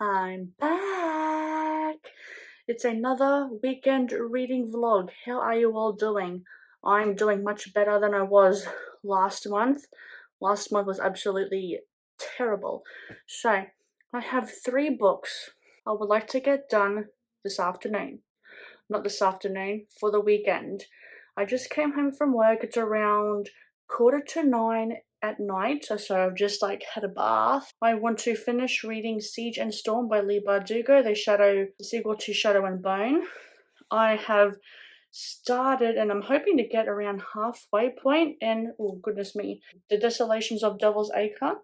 I'm back! It's another weekend reading vlog. How are you all doing? I'm doing much better than I was last month. Last month was absolutely terrible. So, I have 3 books I would like to get done this afternoon. Not this afternoon, for the weekend. I just came home from work. It's around 9:15 at night, so I've just had a bath. I want to finish reading Siege and Storm by Leigh Bardugo, the sequel to Shadow and Bone. I have started and I'm hoping to get around halfway point in, oh goodness me, The Desolations of Devil's Acre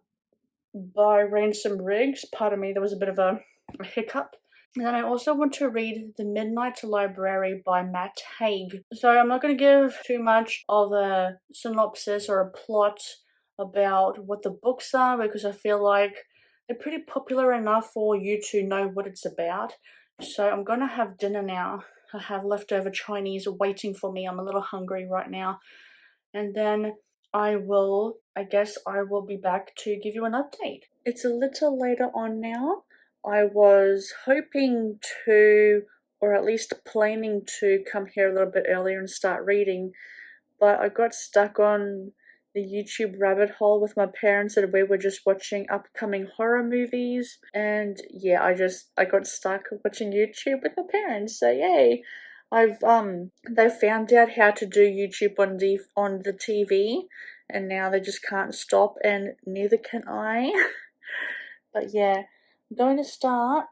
by Ransom Riggs. Pardon me, there was a bit of a hiccup. And then I also want to read The Midnight Library by Matt Haig. So I'm not going to give too much of a synopsis or a plot about what the books are because I feel like they're pretty popular enough for you to know what it's about. So I'm going to have dinner now. I have leftover Chinese waiting for me. I'm a little hungry right now. And then I guess I will be back to give you an update. It's a little later on now. I was hoping to, or at least planning to, come here a little bit earlier and start reading, but I got stuck on the YouTube rabbit hole with my parents and we were just watching upcoming horror movies, and yeah, I got stuck watching YouTube with my parents, so yay. They found out how to do YouTube on the TV, and now they just can't stop, and neither can I. But yeah, I'm going to start,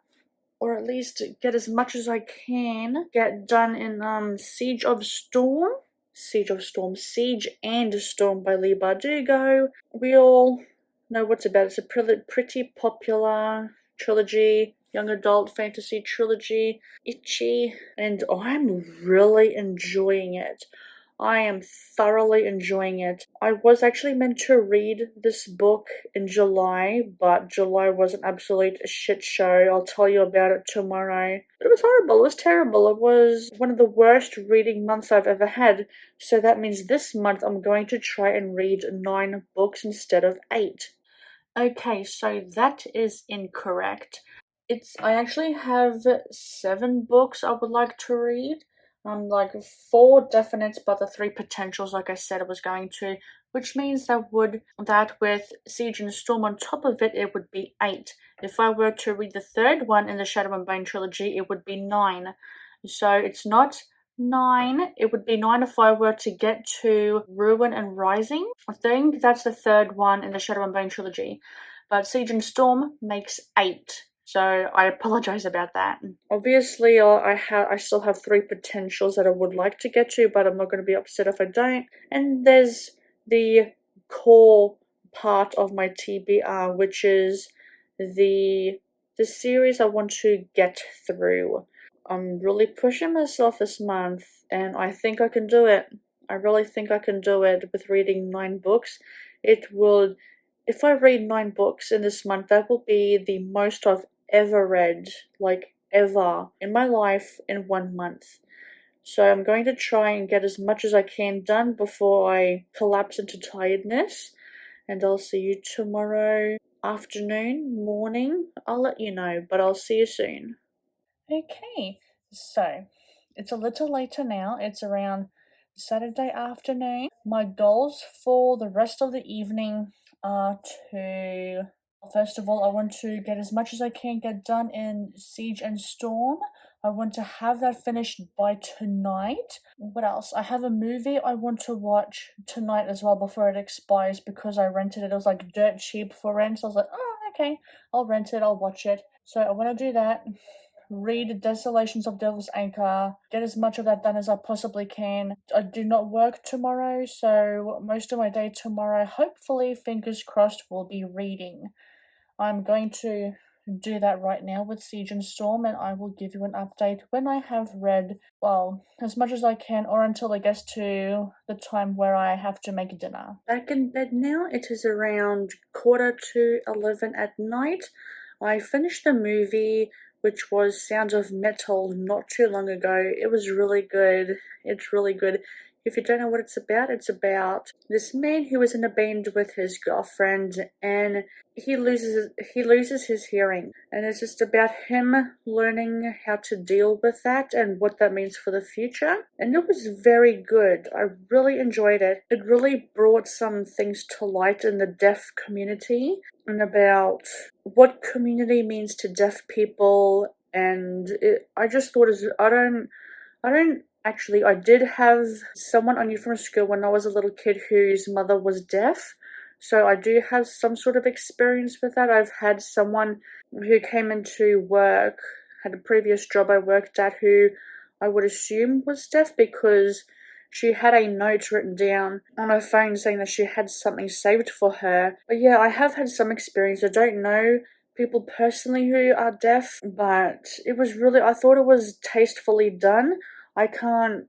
or at least get as much as I can get done in Siege and Storm by Leigh Bardugo. We all know what's about. It's a pretty popular trilogy, young adult fantasy trilogy, itchy, and I'm really enjoying it. I am thoroughly enjoying it. I was actually meant to read this book in July, but July was an absolute shit show. I'll tell you about it tomorrow. But it was horrible. It was terrible. It was one of the worst reading months I've ever had. So that means this month I'm going to try and read 9 books instead of 8. Okay, so that is incorrect. I actually have 7 books I would like to read. Like 4 definites, but the 3 potentials, like I said I was going to, which means that with Siege and Storm on top of it, it would be 8. If I were to read the 3rd one in the Shadow and Bone trilogy, it would be 9. So it's not 9. It would be 9 if I were to get to Ruin and Rising. I think that's the 3rd one in the Shadow and Bone trilogy. But Siege and Storm makes 8. So I apologize about that. Obviously, I still have 3 potentials that I would like to get to, but I'm not going to be upset if I don't. And there's the core part of my TBR, which is the series I want to get through. I'm really pushing myself this month, and I think I can do it. I really think I can do it with reading 9 books. If I read 9 books in this month, that will be the most I've ever read, ever, in my life in 1 month. So I'm going to try and get as much as I can done before I collapse into tiredness. And I'll see you tomorrow afternoon, morning. I'll let you know, but I'll see you soon. Okay, so it's a little later now. It's around Saturday afternoon. My goals for the rest of the evening are to, first of all, I want to get as much as I can get done in Siege and Storm. I want to have that finished by tonight. What else? I have a movie I want to watch tonight as well before it expires because I rented it. It was dirt cheap for rent. So I was like, oh, okay, I'll rent it, I'll watch it. So I want to do that. Read Desolations of Devil's Acre, get as much of that done as I possibly can. I do not work tomorrow, so most of my day tomorrow, hopefully, fingers crossed, will be reading. I'm going to do that right now with Siege and Storm, and I will give you an update when I have read, well, as much as I can, or until it gets to the time where I have to make dinner. Back in bed now. It is around 10:45 at night. I finished the movie, which was Sounds of Metal, not too long ago. It was really good. It's really good. If you don't know what it's about this man who is in a band with his girlfriend, and he loses his hearing, and it's just about him learning how to deal with that and what that means for the future. And it was very good. I really enjoyed it. It really brought some things to light in the deaf community and about what community means to deaf people. And I just thought, I don't actually, I did have someone I knew from school when I was a little kid whose mother was deaf. So I do have some sort of experience with that. I've had someone who came into work, had a previous job I worked at, who I would assume was deaf because she had a note written down on her phone saying that she had something saved for her. But yeah, I have had some experience. I don't know people personally who are deaf, but I thought it was tastefully done. I can't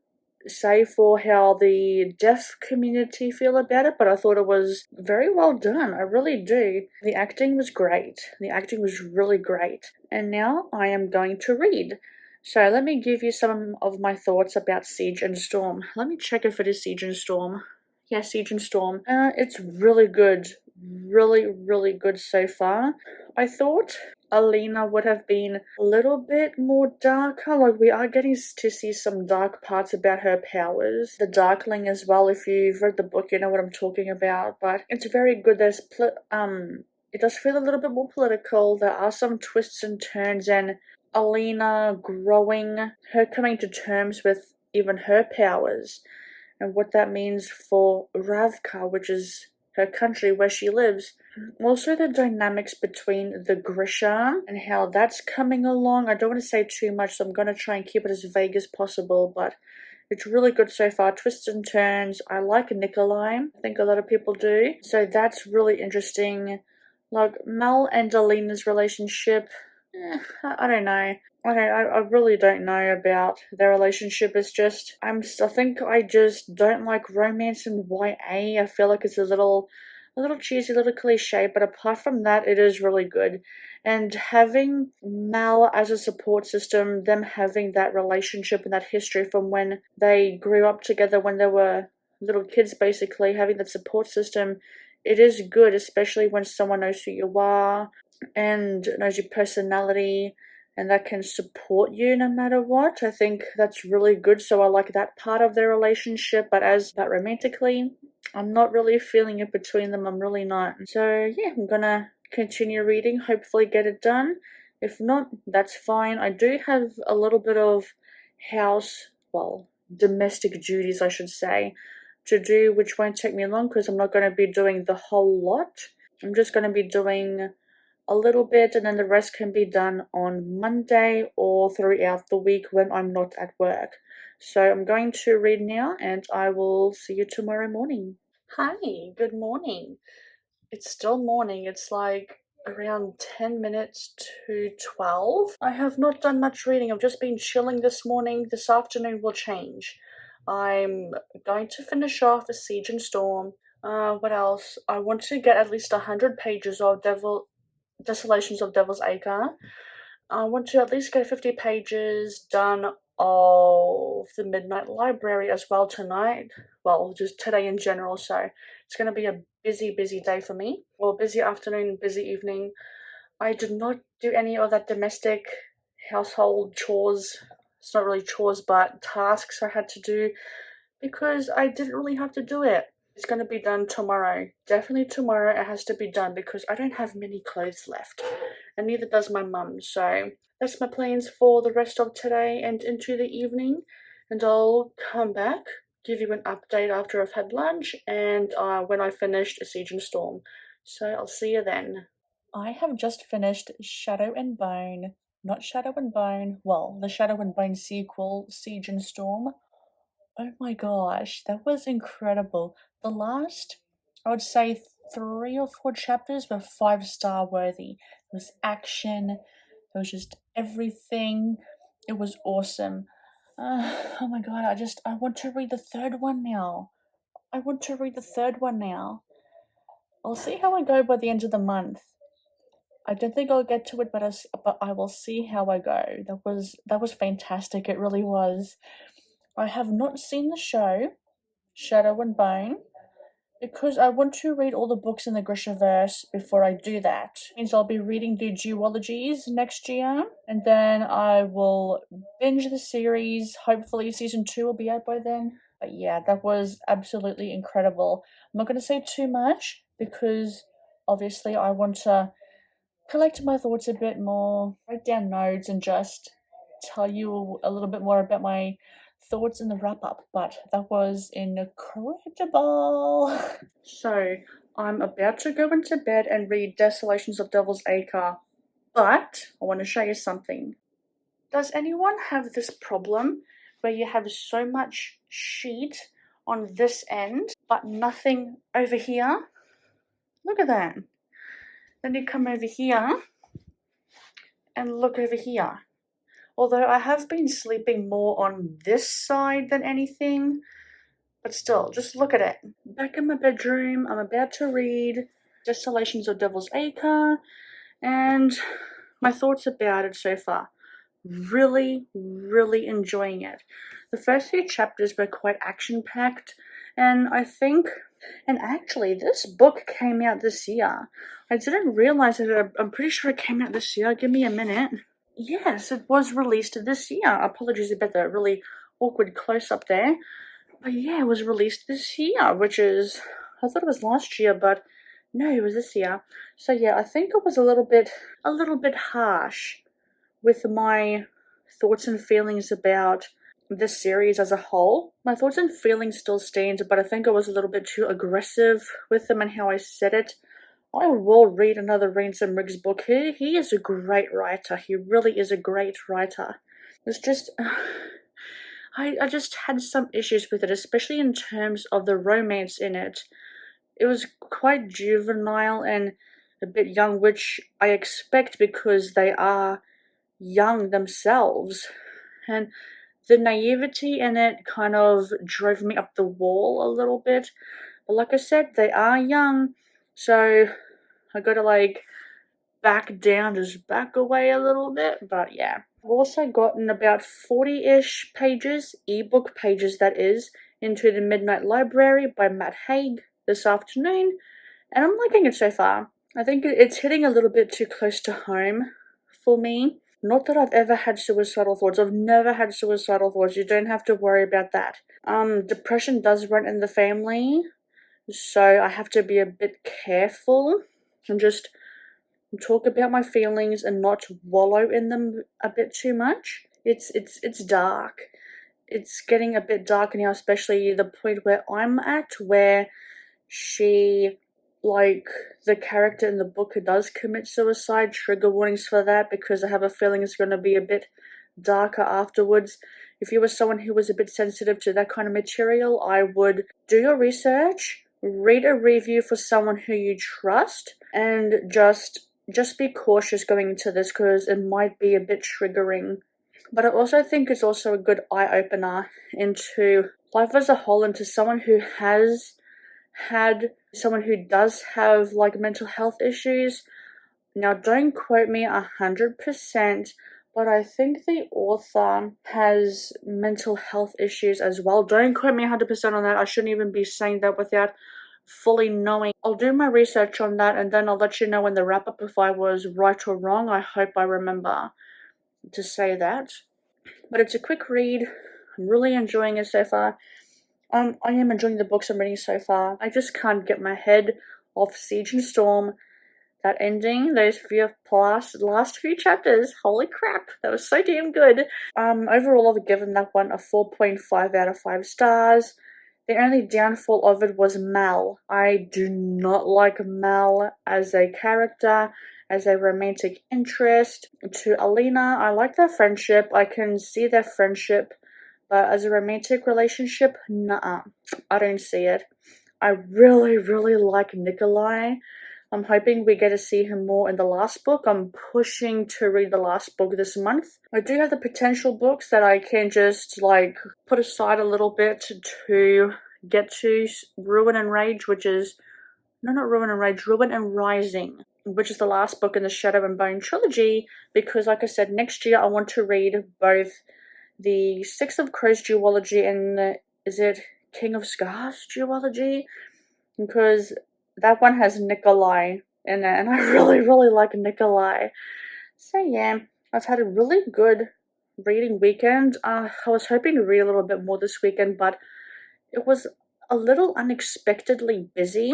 say for how the deaf community feel about it, but I thought it was very well done. I really do. The acting was great. The acting was really great. And now I am going to read. So let me give you some of my thoughts about Siege and Storm. Let me check if it is Siege and Storm. Yeah, Siege and Storm. It's really good. Really, really good so far. I thought Alina would have been a little bit more darker. Like, we are getting to see some dark parts about her powers. The Darkling as well. If you've read the book, you know what I'm talking about. But it's very good. It does feel a little bit more political. There are some twists and turns, and Alina growing, her coming to terms with even her powers and what that means for Ravka, which is her country where she lives. Also, the dynamics between the Grisha and how that's coming along. I don't want to say too much, so I'm going to try and keep it as vague as possible, but it's really good so far. Twists and turns. I like Nikolai. I think a lot of people do. So that's really interesting. Like, Mel and Alina's relationship, I don't know. I really don't know about their relationship. It's just, I think I just don't like romance in YA. I feel like it's a little cheesy, a little cliche, but apart from that, it is really good. And having Mal as a support system, them having that relationship and that history from when they grew up together when they were little kids, basically, having that support system, it is good, especially when someone knows who you are and knows your personality and that can support you no matter what. I think that's really good. So I like that part of their relationship. But as that romantically, I'm not really feeling it between them. I'm really not. So yeah, I'm gonna continue reading, hopefully get it done. If not, that's fine. I do have a little bit of domestic duties, I should say, to do, which won't take me long because I'm not going to be doing the whole lot. I'm just going to be doing a little bit, and then the rest can be done on Monday or throughout the week when I'm not at work. So I'm going to read now, and I will see you tomorrow morning. Hi, good morning. It's still morning. It's like around 10 minutes to 12. I have not done much reading. I've just been chilling this morning. This afternoon will change. I'm going to finish off the Siege and Storm. What else? I want to get at least 100 pages of Desolations of Devil's Acre. I want to at least get 50 pages done of the Midnight Library as well tonight. Well, just today in general, so it's going to be a busy, busy day for me. Well, busy afternoon, busy evening. I did not do any of that domestic household chores. It's not really chores, but tasks I had to do because I didn't really have to do it. It's going to be done tomorrow. Definitely tomorrow it has to be done because I don't have many clothes left. And neither does my mum. So that's my plans for the rest of today and into the evening. And I'll come back, give you an update after I've had lunch and when I finished Siege and Storm. So I'll see you then. I have just finished Shadow and Bone. Not Shadow and Bone. Well, the Shadow and Bone sequel, Siege and Storm. Oh my gosh, that was incredible. The last, I would say, 3 or 4 chapters were 5-star worthy. There was action, there was just everything. It was awesome. Oh my god, I want to read the third one now. I want to read the third one now. I'll see how I go by the end of the month. I don't think I'll get to it, but I will see how I go. That was fantastic. It really was. I have not seen the show. Shadow and Bone, because I want to read all the books in the Grishaverse before I do that. Means I'll be reading the duologies next year, and then I will binge the series. Hopefully season 2 will be out by then. But yeah, that was absolutely incredible. I'm not going to say too much because obviously I want to collect my thoughts a bit more, write down notes, and just tell you a little bit more about my thoughts in the wrap up. But that was incredible. So, I'm about to go into bed and read Desolations of Devil's Acre, but I want to show you something. Does anyone have this problem where you have so much sheet on this end, but nothing over here? Look at that. Then you come over here and look over here. Although I have been sleeping more on this side than anything, but still, just look at it. Back in my bedroom, I'm about to read Desolations of Devil's Acre, and my thoughts about it so far. Really, really enjoying it. The first few chapters were quite action-packed, and actually, this book came out this year. I didn't realize it. I'm pretty sure it came out this year. Give me a minute. Yes, it was released this year. Apologies about the really awkward close-up there. But yeah, it was released this year, which is... I thought it was last year, but no, it was this year. So yeah, I think it was a little bit harsh with my thoughts and feelings about this series as a whole. My thoughts and feelings still stand, but I think I was a little bit too aggressive with them and how I said it. I will read another Ransom Riggs book. He is a great writer. He really is a great writer. It's just... I just had some issues with it, especially in terms of the romance in it. It was quite juvenile and a bit young, which I expect because they are young themselves. And the naivety in it kind of drove me up the wall a little bit. But like I said, they are young, so I gotta back down, just back away a little bit. But yeah, I've also gotten about 40-ish pages, ebook pages that is, into The Midnight Library by Matt Haig this afternoon, and I'm liking it so far. I think it's hitting a little bit too close to home for me. Not that I've ever had suicidal thoughts. I've never had suicidal thoughts. You don't have to worry about that. Depression does run in the family, so I have to be a bit careful and just talk about my feelings and not wallow in them a bit too much. It's dark. It's getting a bit dark now, especially the point where I'm at, where she, the character in the book who does commit suicide. Trigger warnings for that, because I have a feeling it's going to be a bit darker afterwards. If you were someone who was a bit sensitive to that kind of material, I would do your research, read a review for someone who you trust, and just be cautious going into this, because it might be a bit triggering. But I also think it's also a good eye-opener into life as a whole, into someone who does have mental health issues. Now, don't quote me 100%, but I think the author has mental health issues as well. Don't quote me 100% on that. I shouldn't even be saying that without fully knowing. I'll do my research on that, and then I'll let you know in the wrap-up if I was right or wrong. I hope I remember to say that. But it's a quick read. I'm really enjoying it so far. I am enjoying the books I'm reading so far. I just can't get my head off Siege and Storm. That ending, those last few chapters, holy crap, that was so damn good. Overall, I've given that one a 4.5 out of 5 stars. The only downfall of it was Mal. I do not like Mal as a character, as a romantic interest. To Alina, I like their friendship. I can see their friendship. But as a romantic relationship, nah, I don't see it. I really, really like Nikolai. I'm hoping we get to see him more in the last book. I'm pushing to read the last book this month. I do have the potential books that I can just, put aside a little bit to get to Ruin and Rage, which is... No, not Ruin and Rage, Ruin and Rising, which is the last book in the Shadow and Bone trilogy, because, like I said, next year I want to read both the Six of Crows duology and, is it King of Scars duology, because that one has Nikolai in it, and I really, really like Nikolai. So yeah, I've had a really good reading weekend. I was hoping to read a little bit more this weekend, but it was a little unexpectedly busy.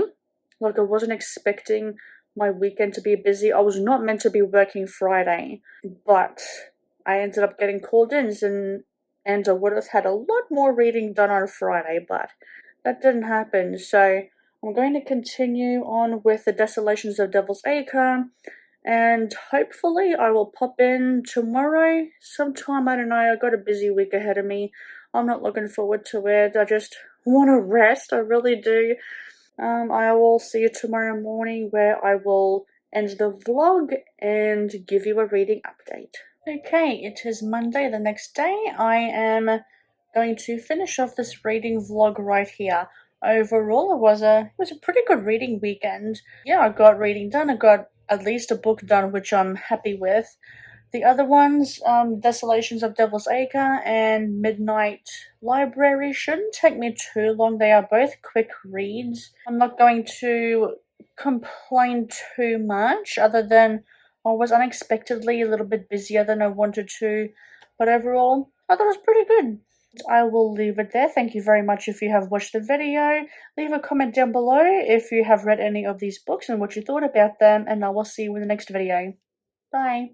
Like, I wasn't expecting my weekend to be busy. I was not meant to be working Friday, but I ended up getting called in, and I would have had a lot more reading done on Friday, but that didn't happen. So I'm going to continue on with the Desolations of Devil's Acre, and hopefully I will pop in tomorrow sometime. I don't know, I got a busy week ahead of me. I'm not looking forward to it. I just want to rest, I really do. I will see you tomorrow morning, where I will end the vlog and give you a reading update. Okay, it is Monday, the next day. I am going to finish off this reading vlog right here. Overall, it was a pretty good reading weekend. Yeah, I got reading done. I got at least a book done, which I'm happy with. The other ones, Desolations of Devil's Acre and Midnight Library, shouldn't take me too long. They are both quick reads. I'm not going to complain too much, other than I was unexpectedly a little bit busier than I wanted to. But overall, I thought it was pretty good. I will leave it there. Thank you very much if you have watched the video. Leave a comment down below if you have read any of these books and what you thought about them, and I will see you in the next video. Bye.